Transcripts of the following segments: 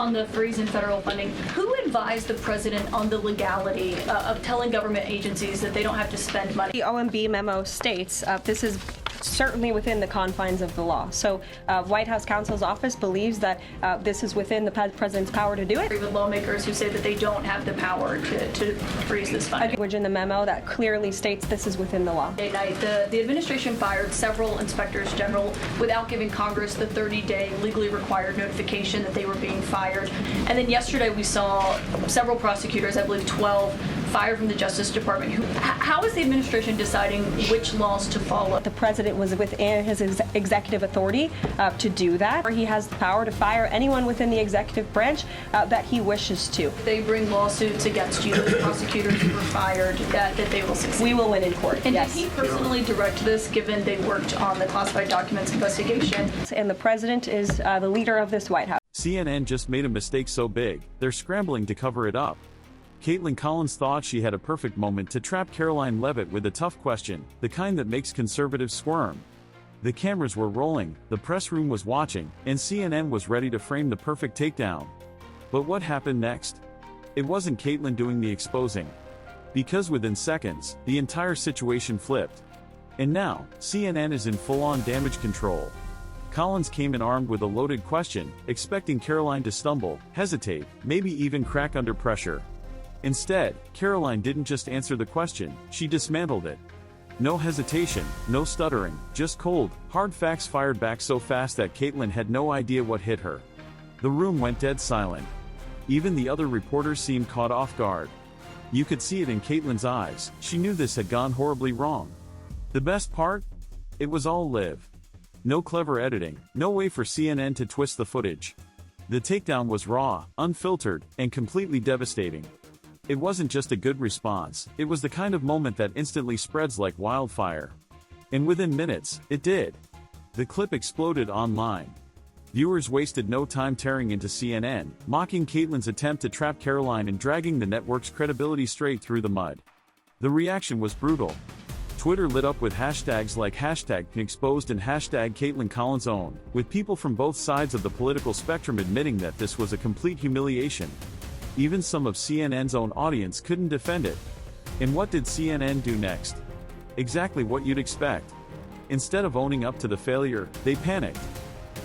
on the freeze in federal funding, who advised the president on the legality of telling government agencies that they don't have to spend money? The OMB memo states this is certainly within the confines of the law. So White House counsel's office believes that this is within the president's power to do it. With lawmakers who say that they don't have the power to freeze this funding. Language in the memo that clearly states this is within the law. The administration fired several inspectors general without giving Congress the 30-day legally required notification that they were being fired. And then yesterday we saw several prosecutors, I believe 12, fired from the Justice Department. How is the administration deciding which laws to follow? The president was within his executive authority to do that. He has the power to fire anyone within the executive branch that he wishes to. They bring lawsuits against you, the prosecutors who were fired, that they will succeed. We will win in court. And yes. Did he personally direct this, given they worked on the classified documents investigation? And the president is the leader of this White House. CNN just made a mistake so big, they're scrambling to cover it up. Caitlyn Collins thought she had a perfect moment to trap Caroline Leavitt with a tough question, the kind that makes conservatives squirm. The cameras were rolling, the press room was watching, and CNN was ready to frame the perfect takedown. But what happened next? It wasn't Caitlyn doing the exposing. Because within seconds, the entire situation flipped. And now, CNN is in full-on damage control. Collins came in armed with a loaded question, expecting Caroline to stumble, hesitate, maybe even crack under pressure. Instead, Caroline didn't just answer the question, she dismantled it. No hesitation, no stuttering, just cold, hard facts fired back so fast that Caitlyn had no idea what hit her. The room went dead silent. Even the other reporters seemed caught off guard. You could see it in Caitlyn's eyes, she knew this had gone horribly wrong. The best part? It was all live. No clever editing, no way for CNN to twist the footage. The takedown was raw, unfiltered, and completely devastating. It wasn't just a good response, it was the kind of moment that instantly spreads like wildfire. And within minutes, it did. The clip exploded online. Viewers wasted no time tearing into CNN, mocking Caitlyn's attempt to trap Caroline and dragging the network's credibility straight through the mud. The reaction was brutal. Twitter lit up with hashtags like #exposed and #Caitlyn Collins own, with people from both sides of the political spectrum admitting that this was a complete humiliation. Even some of CNN's own audience couldn't defend it. And what did CNN do next? Exactly what you'd expect. Instead of owning up to the failure, they panicked.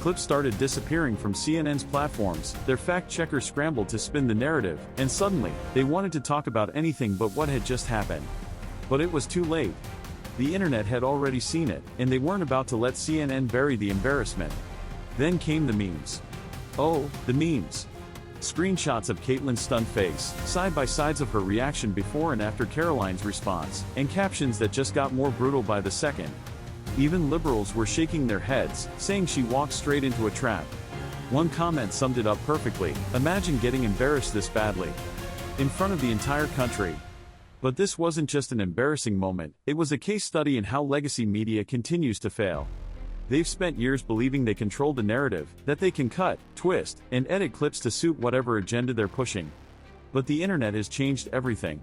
Clips started disappearing from CNN's platforms, their fact-checkers scrambled to spin the narrative, and suddenly, they wanted to talk about anything but what had just happened. But it was too late. The internet had already seen it, and they weren't about to let CNN bury the embarrassment. Then came the memes. Oh, the memes. Screenshots of Caitlyn's stunned face, side-by-sides of her reaction before and after Caroline's response, and captions that just got more brutal by the second. Even liberals were shaking their heads, saying she walked straight into a trap. One comment summed it up perfectly: imagine getting embarrassed this badly. In front of the entire country. But this wasn't just an embarrassing moment, it was a case study in how legacy media continues to fail. They've spent years believing they control the narrative, that they can cut, twist, and edit clips to suit whatever agenda they're pushing. But the internet has changed everything.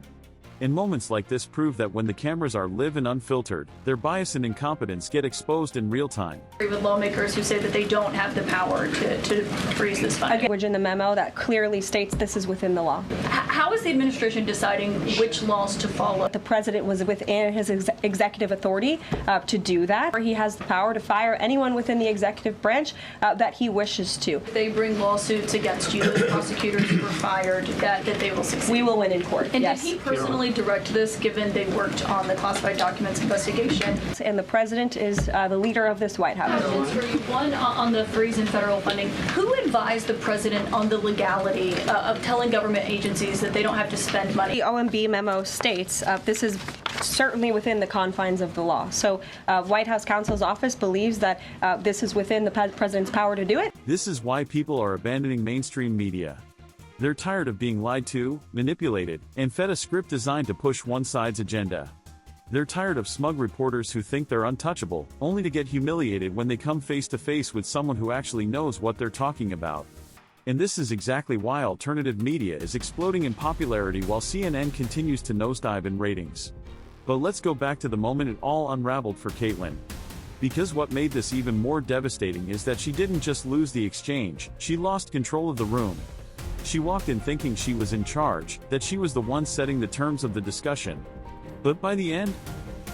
And moments like this prove that when the cameras are live and unfiltered, their bias and incompetence get exposed in real time. With lawmakers who say that they don't have the power to freeze this funding. Language in the memo that clearly states this is within the law. How is the administration deciding which laws to follow? The president was within his executive authority to do that. He has the power to fire anyone within the executive branch that he wishes to. They bring lawsuits against you, the prosecutors who were fired, that they will succeed. We will win in court. And yes. Did he personally direct this, given they worked on the classified documents investigation? And the president is the leader of this White House. One, on the freeze in federal funding, who advised the president on the legality of telling government agencies that they don't have to spend money? The OMB memo states this is certainly within the confines of the law. So White House counsel's office believes that this is within the president's power to do it. This is why people are abandoning mainstream media. They're tired of being lied to, manipulated, and fed a script designed to push one side's agenda. They're tired of smug reporters who think they're untouchable, only to get humiliated when they come face to face with someone who actually knows what they're talking about. And this is exactly why alternative media is exploding in popularity while CNN continues to nosedive in ratings. But let's go back to the moment it all unraveled for Caitlyn. Because what made this even more devastating is that she didn't just lose the exchange, she lost control of the room. She walked in thinking she was in charge, that she was the one setting the terms of the discussion. But by the end,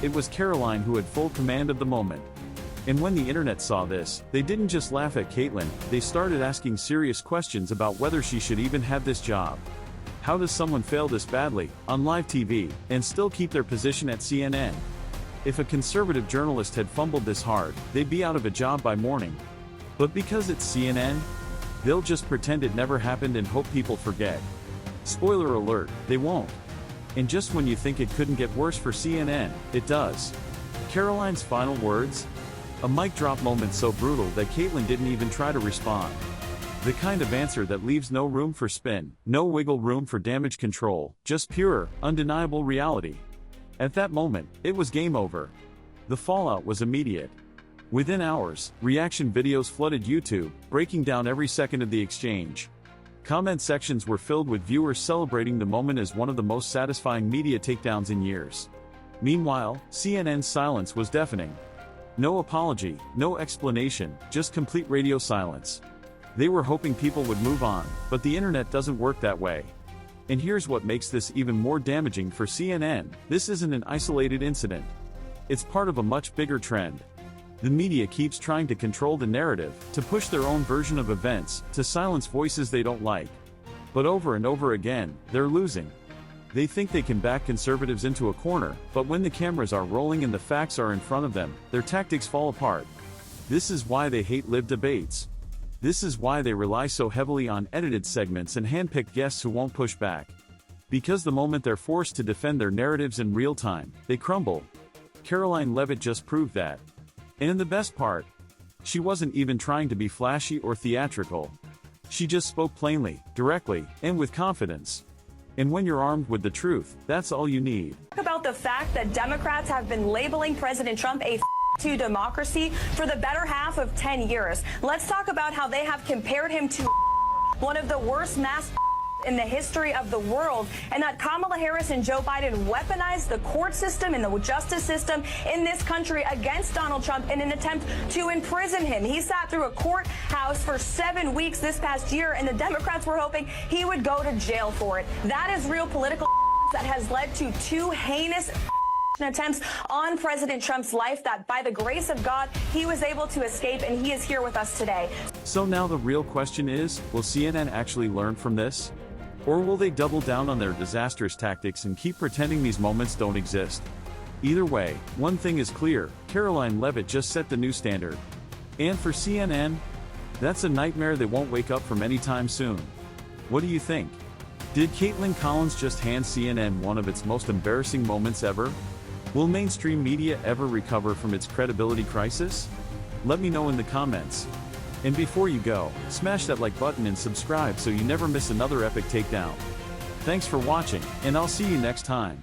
it was Caroline who had full command of the moment. And when the internet saw this, they didn't just laugh at Caitlyn, they started asking serious questions about whether she should even have this job. How does someone fail this badly, on live TV, and still keep their position at CNN? If a conservative journalist had fumbled this hard, they'd be out of a job by morning. But because it's CNN, they'll just pretend it never happened and hope people forget. Spoiler alert, they won't. And just when you think it couldn't get worse for CNN, it does. Caroline's final words? A mic drop moment so brutal that Caitlyn didn't even try to respond. The kind of answer that leaves no room for spin, no wiggle room for damage control, just pure, undeniable reality. At that moment, it was game over. The fallout was immediate. Within hours, reaction videos flooded YouTube, breaking down every second of the exchange. Comment sections were filled with viewers celebrating the moment as one of the most satisfying media takedowns in years. Meanwhile, CNN's silence was deafening. No apology, no explanation, just complete radio silence. They were hoping people would move on, but the internet doesn't work that way. And here's what makes this even more damaging for CNN: this isn't an isolated incident. It's part of a much bigger trend. The media keeps trying to control the narrative, to push their own version of events, to silence voices they don't like. But over and over again, they're losing. They think they can back conservatives into a corner, but when the cameras are rolling and the facts are in front of them, their tactics fall apart. This is why they hate live debates. This is why they rely so heavily on edited segments and hand-picked guests who won't push back. Because the moment they're forced to defend their narratives in real time, they crumble. Caroline Leavitt just proved that. And the best part? She wasn't even trying to be flashy or theatrical. She just spoke plainly, directly, and with confidence. And when you're armed with the truth, that's all you need. About the fact that Democrats have been labeling President Trump a to democracy for the better half of 10 years. Let's talk about how they have compared him to one of the worst mass in the history of the world, and that Kamala Harris and Joe Biden weaponized the court system and the justice system in this country against Donald Trump in an attempt to imprison him. He sat through a courthouse for 7 weeks this past year, and the Democrats were hoping he would go to jail for it. That is real political that has led to 2 heinous attempts on President Trump's life that, by the grace of God, he was able to escape, and he is here with us today. So now the real question is, will CNN actually learn from this? Or will they double down on their disastrous tactics and keep pretending these moments don't exist? Either way, one thing is clear: Caroline Leavitt just set the new standard. And for CNN, that's a nightmare they won't wake up from anytime soon. What do you think? Did Caitlyn Collins just hand CNN one of its most embarrassing moments ever? Will mainstream media ever recover from its credibility crisis? Let me know in the comments. And before you go, smash that like button and subscribe so you never miss another epic takedown. Thanks for watching, and I'll see you next time.